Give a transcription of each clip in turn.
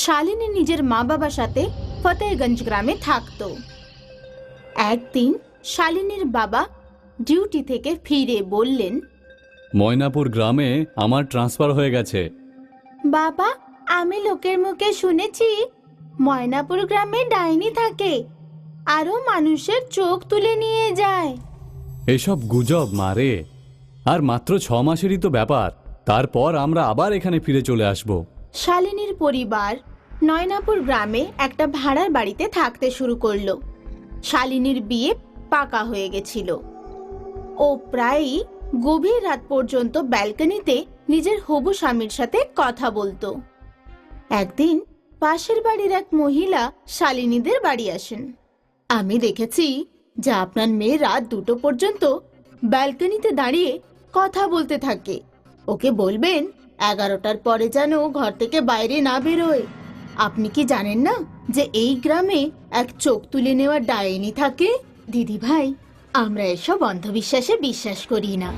শালিনী নিজের মা বাবার সাথে ফতেহগঞ্জ গ্রামে থাকতো। একদিন শালিনীর বাবা ডিউটি থেকে ফিরে বললেন, ময়নাপুর গ্রামে আমার ট্রান্সফার হয়ে গেছে। বাবা, আমি লোকের মুখে শুনেছি ময়নাপুর গ্রামে ডাইনি থাকে, আরো মানুষের চোখ তুলে নিয়ে যায়। এসব গুজব মারে। আর মাত্র 6 মাসেরই তো ব্যাপার, তারপর আমরা আবার এখানে ফিরে চলে আসব। শালিনীর পরিবার নয়নাপুর গ্রামে একটা ভাড়ার বাড়িতে থাকতে শুরু করলো। শালিনীর বিয়ে পাকা হয়ে গেছিল। ও প্রায়ই গভীর রাত পর্যন্ত ব্যালকনিতে নিজের হবু স্বামীর সাথে কথা বলতো। একদিন পাশের বাড়ির এক মহিলা শালিনীদের বাড়ি আসেন। আমি দেখেছি যে আপনার মেয়ে রাত 2টো পর্যন্ত ব্যালকনিতে দাঁড়িয়ে কথা বলতে থাকে। ওকে বলবেন 11টার পরে যেন ঘর থেকে বাইরে না বেরোয়। আপনি কি জানেন না যে এই গ্রামে এক চোখ তুলে নেওয়া ডাইনি থাকে? দিদি ভাই, আমরা এসব অন্ধবিশ্বাসে বিশ্বাস করি না।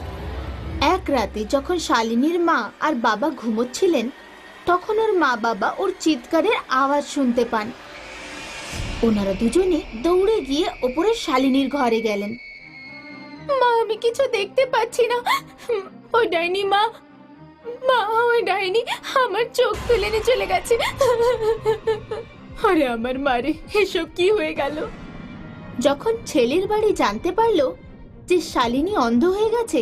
এক রাতে যখন শালিনীর মা আর বাবা ঘুমোচ্ছিলেন, তখন ওর মা বাবা ওর চিৎকারের আওয়াজ শুনতে পান। ওনারা দুজনে দৌড়ে গিয়ে ওপরে শালিনীর ঘরে গেলেন। মা, আমি কিছু দেখতে পাচ্ছি না। ওই ডাইনি মা, ওই ডাইনি আমার চোখ তুলে নিয়ে চলে গেছে। আরে আমার মারে, এসব কি হয়ে গেল? যখন ছেলের বাড়ি জানতে পারলো যে শালিনী অন্ধ হয়ে গেছে,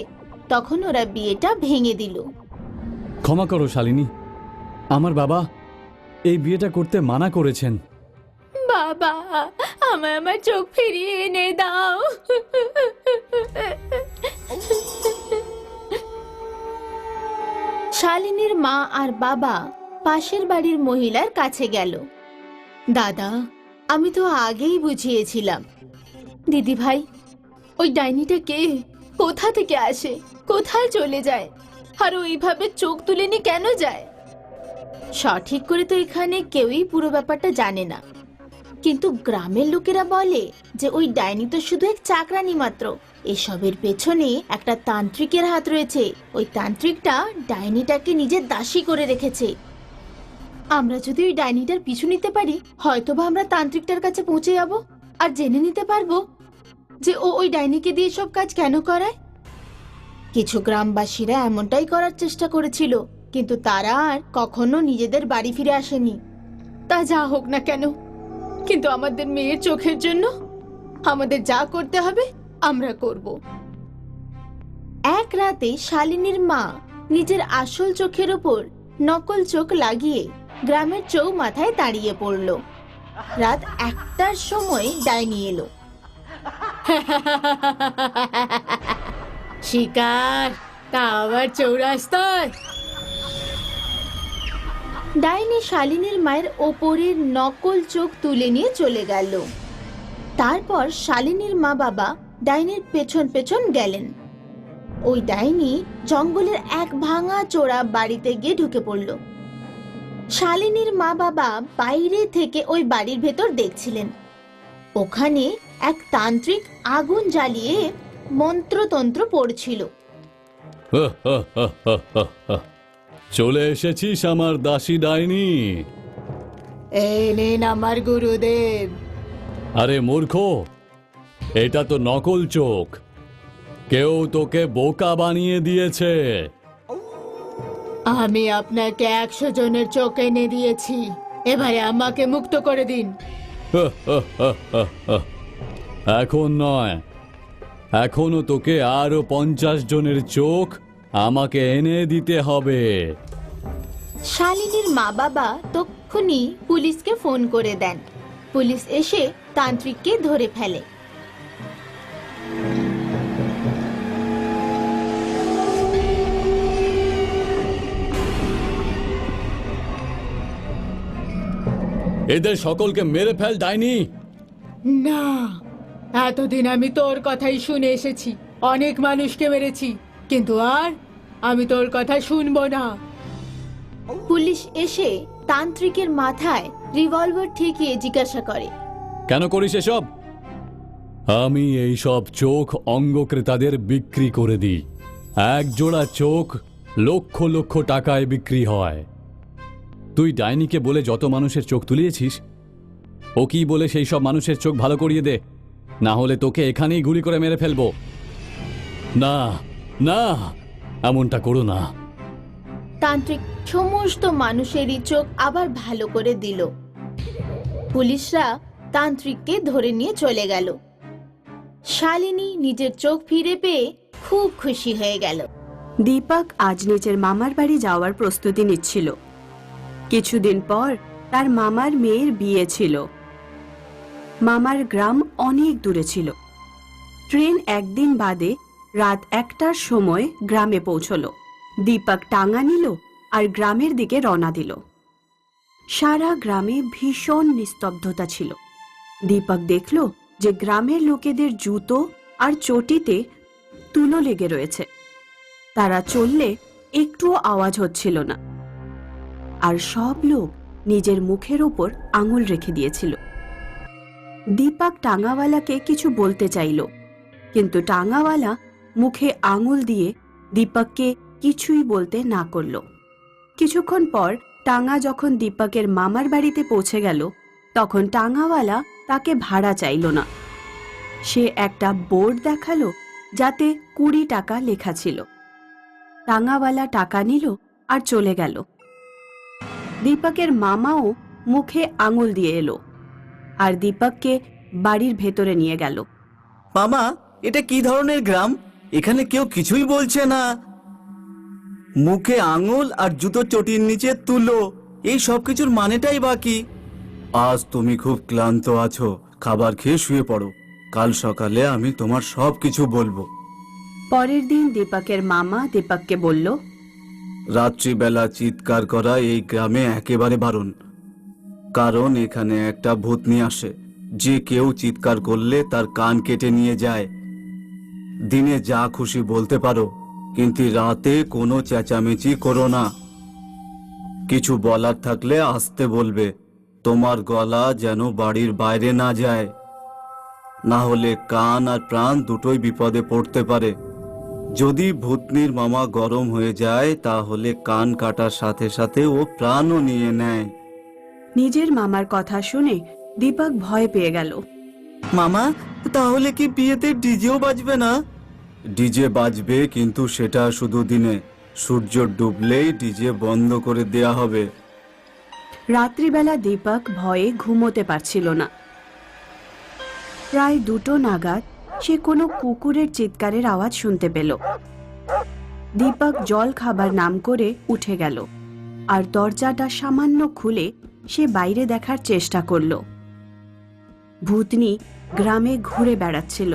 তখন ওরা বিয়েটা ভেঙে দিল। ক্ষমা করো শালিনী, আমার বাবা এই বিয়েটা করতে মানা করেছেন। বাবা, আমায় আমার চোখ ফিরিয়ে এনে দাও। শালিনীর মা আর বাবা পাশের বাড়ির মহিলার কাছে গেল। দাদা, আমি তো আগেই বুঝিয়েছিলাম। দিদি ভাই, ওই ডাইনিটা কে? কোথা থেকে আসে, কোথায় চলে যায়, আর ওইভাবে চোখ তুলে নিয়ে কেন যায়? সঠিক করে তো এখানে কেউই পুরো ব্যাপারটা জানে না, কিন্তু গ্রামের লোকেরা বলে যে ওই ডাইনি তো শুধু এক চাকরানি মাত্র। এসবের পেছনে একটা তান্ত্রিকের হাত রয়েছে। ওই তান্ত্রিকটা ডাইনিটাকে নিজের দাসী করে রেখেছে। আমরা যদি ওই ডাইনিটার পিছু নিতে পারি, হয়তোবা আমরা তান্ত্রিকটার কাছে পৌঁছে যাব আর জেনে নিতে পারবো যে ও ওই ডাইনিকে দিয়ে সব কাজ কেন করায়। কিছু গ্রামবাসীরা এমনটাই করার চেষ্টা করেছিল, কিন্তু তারা আর কখনো নিজেদের বাড়ি ফিরে আসেনি। তা যা হোক না কেন, কিন্তু আমাদের মেয়ের চোখের জন্য আমাদের যা করতে হবে আমরা করব। এক রাতে শালিনীর মা নিজের আসল চোখের ওপর নকল চোখ লাগিয়ে গ্রামের চৌমাথায় দাঁড়িয়ে পড়ল। রাত 1টার সময় ডাইনি এলো। শিকার, তা আবার চৌরাস্তায়। ডাইনি শালিনীর মায়ের ওপরের নকল চোখ তুলে নিয়ে চলে গেল। তারপর শালিনীর মা বাবা ডাইনির পেছন পেছন গেলেন। ওই ডাইনি জঙ্গলের এক ভাঙা চোরা বাড়িতে গিয়ে ঢুকে পড়ল। শালিনীর মা বাবা বাইরে থেকে ওই বাড়ির ভেতর দেখছিলেন। ওখানে এক তান্ত্রিক আগুন জ্বালিয়ে মন্ত্রতন্ত্র পড়ছিল। চলে এসেছিস আমার দাসী ডাইনি। এই নিন আমার গুরুদেব। আরে মূর্খ, এটা তো নকল চোখ। কেউ তোকে বোকা বানিয়ে দিয়েছে। আমি আপনাকে 100 জনের চোখ এনে দিয়েছি, এবারে আমাকে মুক্ত করে দিন। এখন নয়, এখনো তোকে আরো 50 জনের চোখ আমাকে এনে দিতে হবে। শালিনীর মা বাবা তক্ষুনি পুলিশকে ফোন করে দেন। পুলিশ এসে তান্ত্রিককে ধরে ফেলে। এদের সকলকে মেরে ফেল ডাইনি। না, এতদিন আমি তোর কথাই শুনে এসেছি, অনেক মানুষকে মেরেছি, কিন্তু আর আমি তোর কথা শুনবো না। পুলিশ এসে তান্ত্রিকের মাথায় রিভলভার ঠেকিয়ে জিজ্ঞাসা করে, কেন করিস এসব? আমি এই সব চোখ অঙ্গ ক্রেতাদের বিক্রি করে দিই। এক জোড়া চোখ লক্ষ লক্ষ টাকায় বিক্রি হয়। তুই ডাইনিকে বলে যত মানুষের চোখ তুলিয়েছিস, ও কি বলে সেই সব মানুষের চোখ ভালো করিয়ে দে, না হলে তোকে এখানেই গুলি করে মেরে ফেলবো। না না, এমনটা করো না। তান্ত্রিক সমস্ত মানুষেরই চোখ আবার ভালো করে দিল। পুলিশরা তান্ত্রিককে ধরে নিয়ে চলে গেল। শালিনী নিজের চোখ ফিরে পেয়ে খুব খুশি হয়ে গেল। দীপক আজ নিজের মামার বাড়ি যাওয়ার প্রস্তুতি নিচ্ছিল। কিছুদিন পর তার মামার মেয়ের বিয়ে ছিল। মামার গ্রাম অনেক দূরে ছিল। ট্রেন একদিন বাদে রাত 1টার সময় গ্রামে পৌঁছল। দীপক টাঙা নিল আর গ্রামের দিকে রওনা দিল। সারা গ্রামে ভীষণ নিস্তব্ধতা ছিল। দীপক দেখল যে গ্রামের লোকেদের জুতো আর চটিতে তুলো লেগে রয়েছে। তারা চললে একটুও আওয়াজ হচ্ছিল না, আর সব লোক নিজের মুখের ওপর আঙুল রেখে দিয়েছিল। দীপক টাঙাওয়ালাকে কিছু বলতে চাইল, কিন্তু টাঙাওয়ালা মুখে আঙুল দিয়ে দীপককে কিছুই বলতে না করল। কিছুক্ষণ পর টাঙা যখন দীপকের মামার বাড়িতে পৌঁছে গেল, তখন টাঙাওয়ালা তাকে ভাড়া চাইল না। সে একটা বোর্ড দেখালো যাতে 20 টাকা লেখা ছিল। টাঙাওয়ালা টাকা নিল আর চলে গেল। দীপকের মামাও মুখে আঙুল দিয়ে এলো আর দীপককে বাড়ির ভেতরে নিয়ে গেল। মামা, এটা কি ধরনের গ্রাম? এখানে কেউ কিছুই বলছে না। মুখে আঙুল আর জুতো চটির নিচে তুলো, এই সব কিছুর মানেটাই বাকি। আজ তুমি খুব ক্লান্ত আছো, খাবার খেয়ে শুয়ে পড়ো। কাল সকালে আমি তোমার সব কিছু বলবো। পরের দিন দীপকের মামা দীপককে বলল, রাত্রিবেলা চিৎকার করা এই গ্রামে একেবারে বারণ, কারণ এখানে একটা ভূতনি আসে, যে কেউ চিৎকার করলে তার কান কেটে নিয়ে যায়। দিনে যা খুশি বলতে পারো, কিন্তু রাতে কোনো চেঁচামেচি করো না। কিছু বলার থাকলে আস্তে বলবে, তোমার গলা যেন বাড়ির বাইরে না যায়, না হলে কান আর প্রাণ দুটোই বিপদে পড়তে পারে। যদি ভূতনির মামা গরম হয়ে যায়, তাহলে কান কাটার সাথে সাথে ও প্রাণও নিয়ে নেয়। নিজের মামার কথা শুনে দীপক ভয় পেয়ে গেল। মামা, তাহলে কি বিয়েতে ডিজেও বাজবে না? ডিজে বাজবে, কিন্তু সেটা শুধু দিনে। সূর্য ডুবলেই ডিজে বন্ধ করে দেয়া হবে। রাত্রিবেলা দীপক ভয়ে ঘুমোতে পারছিল না। প্রায় 2টো নাগাদ সে কোনো কুকুরের চিৎকারের আওয়াজ শুনতে পেল। দীপক জল খাবার নাম করে উঠে গেল আর দরজাটা সামান্য খুলে সে বাইরে দেখার চেষ্টা করল। ভূতনি গ্রামে ঘুরে বেড়াচ্ছিল।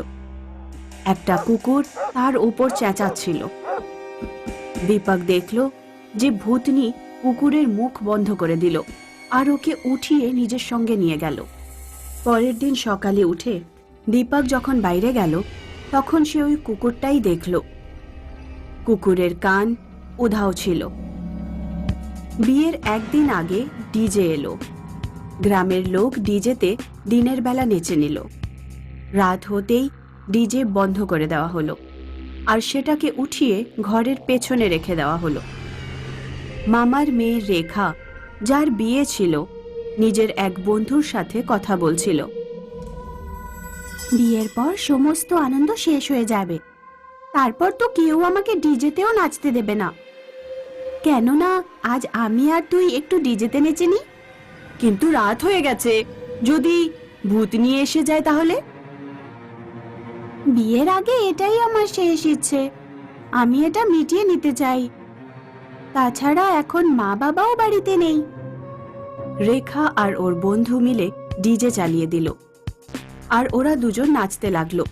একটা কুকুর তার উপর চেঁচাচ্ছিল। দীপক দেখল যে ভূতনি কুকুরের মুখ বন্ধ করে দিল আর ওকে উঠিয়ে নিজের সঙ্গে নিয়ে গেল। পরের দিন সকালে উঠে দীপক যখন বাইরে গেল, তখন সে ওই কুকুরটাই দেখল। কুকুরের কান উধাও ছিল। বিয়ের একদিন আগে ডিজে এলো। গ্রামের লোক ডিজেতে দিনের বেলা নেচে নিল। রাত হতেই ডিজে বন্ধ করে দেওয়া হলো আর সেটাকে উঠিয়ে ঘরের পেছনে রেখে দেওয়া হলো। মামার মেয়ে রেখা, যার বিয়ে ছিল, নিজের এক বন্ধুর সাথে কথা বলছিল। বিয়ের পর সমস্ত আনন্দ শেষ হয়ে যাবে, তারপর তো কেউ আমাকে ডিজেতেও নাচতে দেবে না। কেননা আজ আমি আর তুই একটু ডিজেতে নেচে নি। কিন্তু রাত হয়ে গেছে, যদি ভূতনি এসে যায় তাহলে? বিয়ের আগে এটাই আমার শেষ ইচ্ছে, আমি এটা মিটিয়ে নিতে চাই। তাছাড়া এখন মা বাবাও বাড়িতে নেই। রেখা আর ওর বন্ধু মিলে ডিজে চালিয়ে দিল আর ওরা দুজন নাচতে লাগলো।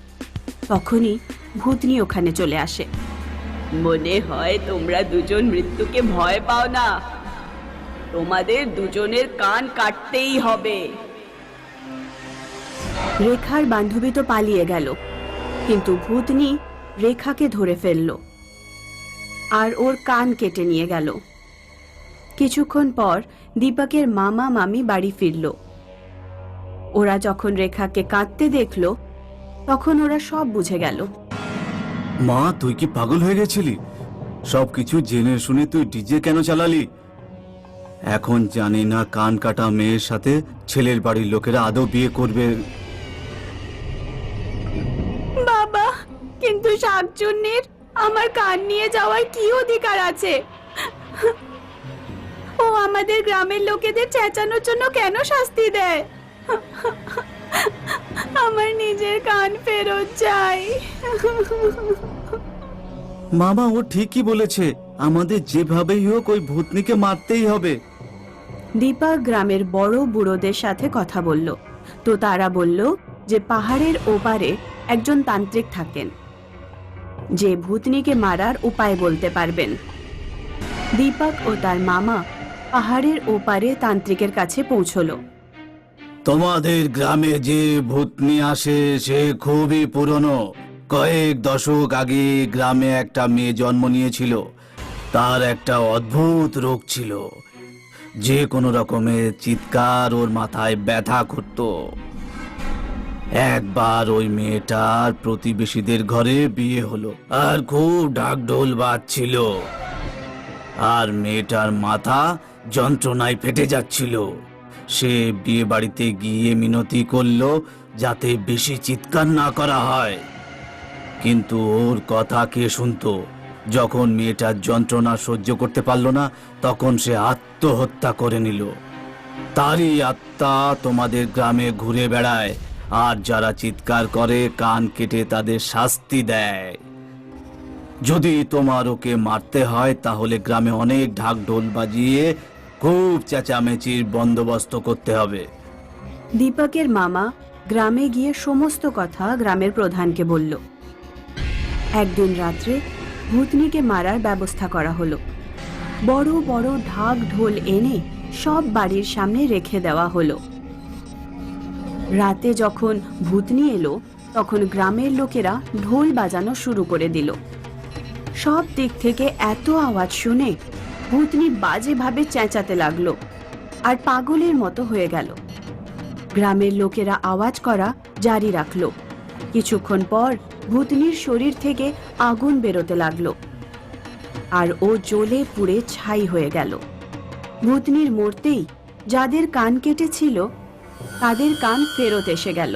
তখনই ভূতনি ওখানে চলে আসে। মনে হয় তোমরা দুজন মৃত্যুকে ভয় পাও না, তোমাদের দুজনের কান কাটতেই হবে। রেখার বান্ধবী তো পালিয়ে গেল, কিন্তু ভূতনি রেখাকে ধরে ফেলল আর ওর কান কেটে নিয়ে গেল। কিছুক্ষণ পর দীপকের মামা মামি বাড়ি ফিরল। ওরা যখন রেখাকে কাঁদতে দেখল, তখন ওরা সব বুঝে গেল। মা, তুই কি পাগল হয়ে গেছিলি? সবকিছু জেনে শুনে তুই ডিজে কেন চালালি? এখন জানি না কান কাটা মেয়ের সাথে ছেলের বাড়ির লোকেরা আদৌ বিয়ে করবে। বাবা, কিন্তু শাকচুন্নির আমার কান নিয়ে যাওয়ার কি অধিকার আছে? ও আমাদের গ্রামের লোকেদের চেঁচানোর জন্য কেন শাস্তি দেয়? আমার নিজের কান ফেরত চাই। মামা, ও ঠিকই বলেছে, আমাদের যেভাবেই হোক ওই ভূতনিকে মারতেই হবে। দীপক গ্রামের বড় বুড়োদের সাথে কথা বলল, তো তারা বলল যে পাহাড়ের ওপারে একজন তান্ত্রিক থাকেন, যে ভূতনিকে মারার উপায় বলতে পারবেন। দীপক ও তার মামা পাহাড়ের ওপারে তান্ত্রিকের কাছে পৌঁছলো। তোমাদের গ্রামে যে ভূতনি আসে সে খুবই পুরনো। কয়েক দশক আগে গ্রামে একটা মেয়ে জন্ম নিয়েছিল। তার একটা অদ্ভুত রোগ ছিল, যে কোনো রকমের চিৎকার ওর মাথায় ব্যথা করত। একবার ওই মেয়েটার প্রতিবেশীদের ঘরে বিয়ে হলো, আর খুব ঢাকঢোল বাজছিল, আর মেয়েটার মাথা যন্ত্রণায় ফেটে যাচ্ছিল। সে বিয়ে বাড়িতে গিয়ে মিনতি করলো যাতে বেশি চিৎকার না করা হয়, কিন্তু ওর কথা কে শুনতো? যখন মেয়েটার যন্ত্রণা সহ্য করতে পারলো না, তখন সে আত্মহত্যা করে নিল। তারই আত্মা তোমাদের গ্রামে ঘুরে বেড়ায়, আর যারা চিৎকার করে কান কেটে তাদের শাস্তি দেয়। যদি তোমার ওকে মারতে হয় তাহলে গ্রামে অনেক ঢাক ঢোল বাজিয়ে খুব চেঁচামেচির বন্দোবস্ত করতে হবে। দীপকের মামা গ্রামে গিয়ে সমস্ত কথা গ্রামের প্রধানকে বলল। একদিন রাত্রে ভূতনিকে মারার ব্যবস্থা করা হলো। বড় বড় ঢাক ঢোল এনে সব বাড়ির সামনে রেখে দেওয়া হলো। রাতে যখন ভূতনি এলো, তখন গ্রামের লোকেরা ঢোল বাজানো শুরু করে দিল। সব দিক থেকে এত আওয়াজ শুনে ভূতনি বাজেভাবে চেঁচাতে লাগলো আর পাগলের মতো হয়ে গেল। গ্রামের লোকেরা আওয়াজ করা জারি রাখলো। কিছুক্ষণ পর ভূতনির শরীর থেকে আগুন বেরোতে লাগলো, আর ও জ্বলে পুড়ে ছাই হয়ে গেল। ভূতনির মরতেই যাদের কান কেটেছিল তাদের কান ফেরত এসে গেল।